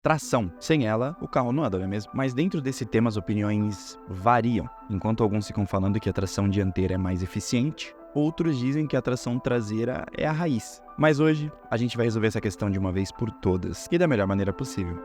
Tração. Sem ela, o carro não anda, não é mesmo? Mas dentro desse tema as opiniões variam. Enquanto alguns ficam falando que a tração dianteira é mais eficiente, outros dizem que a tração traseira é a raiz. Mas hoje, a gente vai resolver essa questão de uma vez por todas, e da melhor maneira possível.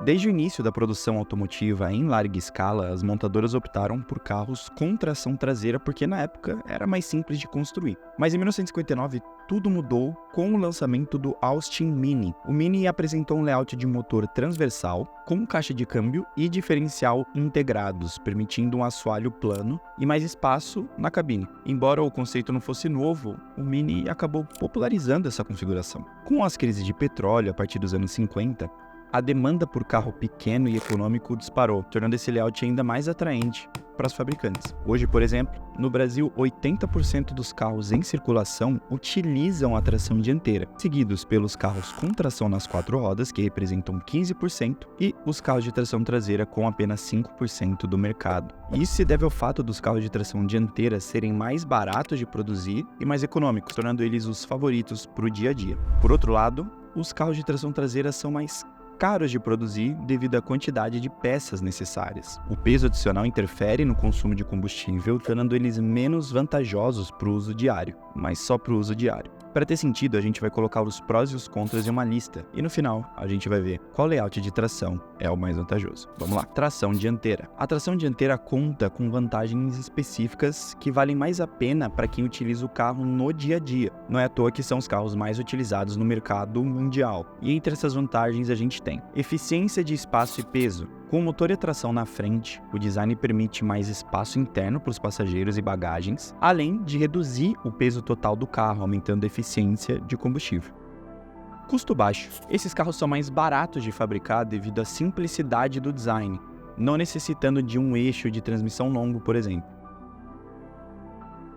Desde o início da produção automotiva em larga escala, as montadoras optaram por carros com tração traseira porque na época era mais simples de construir. Mas em 1959, tudo mudou com o lançamento do Austin Mini. O Mini apresentou um layout de motor transversal, com caixa de câmbio e diferencial integrados, permitindo um assoalho plano e mais espaço na cabine. Embora o conceito não fosse novo, o Mini acabou popularizando essa configuração. Com as crises de petróleo a partir dos anos 50, a demanda por carro pequeno e econômico disparou, tornando esse layout ainda mais atraente para os fabricantes. Hoje, por exemplo, no Brasil, 80% dos carros em circulação utilizam a tração dianteira, seguidos pelos carros com tração nas 4 rodas, que representam 15%, e os carros de tração traseira com apenas 5% do mercado. Isso se deve ao fato dos carros de tração dianteira serem mais baratos de produzir e mais econômicos, tornando eles os favoritos para o dia a dia. Por outro lado, os carros de tração traseira são mais caros de produzir devido à quantidade de peças necessárias. O peso adicional interfere no consumo de combustível, tornando eles menos vantajosos para o uso diário, mas só para o uso diário. Para ter sentido, a gente vai colocar os prós e os contras em uma lista, e no final, a gente vai ver qual layout de tração é o mais vantajoso. Vamos lá. Tração dianteira. A tração dianteira conta com vantagens específicas que valem mais a pena para quem utiliza o carro no dia a dia. Não é à toa que são os carros mais utilizados no mercado mundial. E entre essas vantagens a gente tem eficiência de espaço e peso. Com o motor e a tração na frente, o design permite mais espaço interno para os passageiros e bagagens, além de reduzir o peso total do carro, aumentando a eficiência de combustível. Custo baixo. Esses carros são mais baratos de fabricar devido à simplicidade do design, não necessitando de um eixo de transmissão longo, por exemplo.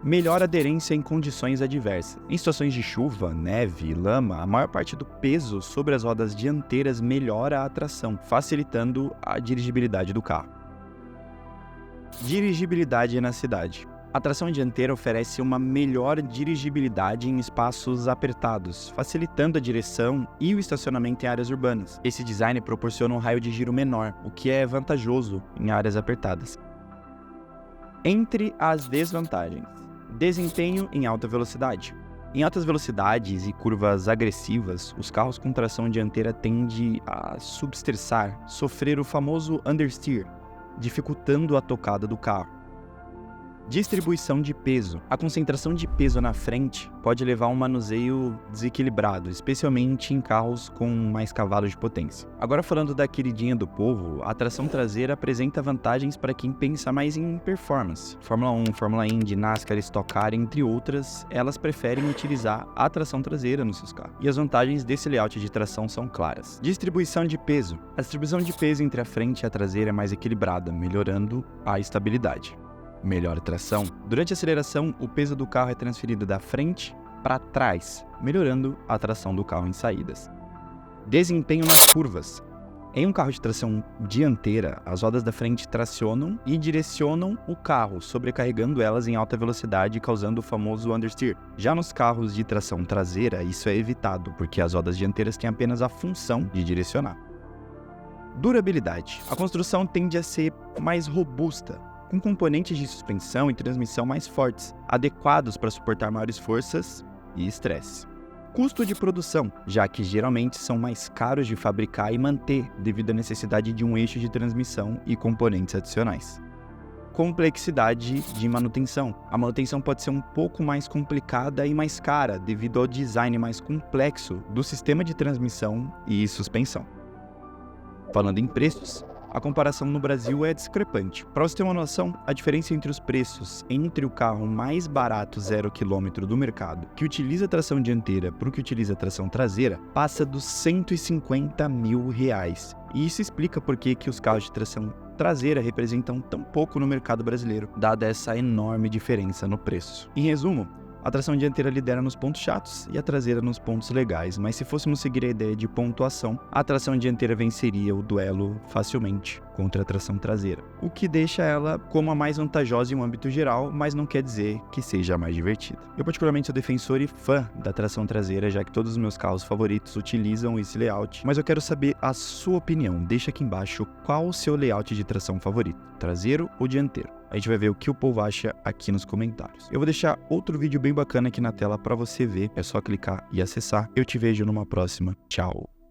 Melhor aderência em condições adversas. Em situações de chuva, neve e lama, a maior parte do peso sobre as rodas dianteiras melhora a tração, facilitando a dirigibilidade do carro. Dirigibilidade na cidade. A tração dianteira oferece uma melhor dirigibilidade em espaços apertados, facilitando a direção e o estacionamento em áreas urbanas. Esse design proporciona um raio de giro menor, o que é vantajoso em áreas apertadas. Entre as desvantagens. Desempenho em alta velocidade. Em altas velocidades e curvas agressivas, os carros com tração dianteira tendem a substressar, sofrer o famoso understeer, dificultando a tocada do carro. Distribuição de peso. A concentração de peso na frente pode levar a um manuseio desequilibrado, especialmente em carros com mais cavalos de potência. Agora falando da queridinha do povo, a tração traseira apresenta vantagens para quem pensa mais em performance. Fórmula 1, Fórmula Indy, NASCAR, Stock Car, entre outras, elas preferem utilizar a tração traseira nos seus carros. E as vantagens desse layout de tração são claras. Distribuição de peso. A distribuição de peso entre a frente e a traseira é mais equilibrada, melhorando a estabilidade. Melhor tração. Durante a aceleração, o peso do carro é transferido da frente para trás, melhorando a tração do carro em saídas. Desempenho nas curvas. Em um carro de tração dianteira, as rodas da frente tracionam e direcionam o carro, sobrecarregando elas em alta velocidade, causando o famoso understeer. Já nos carros de tração traseira, isso é evitado, porque as rodas dianteiras têm apenas a função de direcionar. Durabilidade. A construção tende a ser mais robusta, com componentes de suspensão e transmissão mais fortes, adequados para suportar maiores forças e estresse. Custo de produção, já que geralmente são mais caros de fabricar e manter devido à necessidade de um eixo de transmissão e componentes adicionais. Complexidade de manutenção. A manutenção pode ser um pouco mais complicada e mais cara devido ao design mais complexo do sistema de transmissão e suspensão. Falando em preços, a comparação no Brasil é discrepante. Para você ter uma noção, a diferença entre os preços entre o carro mais barato 0 km do mercado, que utiliza tração dianteira, para o que utiliza tração traseira, passa dos R$150 mil. E isso explica por que os carros de tração traseira representam tão pouco no mercado brasileiro, dada essa enorme diferença no preço. Em resumo, a tração dianteira lidera nos pontos chatos e a traseira nos pontos legais, mas se fôssemos seguir a ideia de pontuação, a tração dianteira venceria o duelo facilmente, contra a tração traseira, o que deixa ela como a mais vantajosa em um âmbito geral, mas não quer dizer que seja a mais divertida. Eu particularmente sou defensor e fã da tração traseira, já que todos os meus carros favoritos utilizam esse layout, mas eu quero saber a sua opinião. Deixa aqui embaixo qual o seu layout de tração favorito, traseiro ou dianteiro. A gente vai ver o que o povo acha aqui nos comentários. Eu vou deixar outro vídeo bem bacana aqui na tela para você ver, é só clicar e acessar. Eu te vejo numa próxima. Tchau!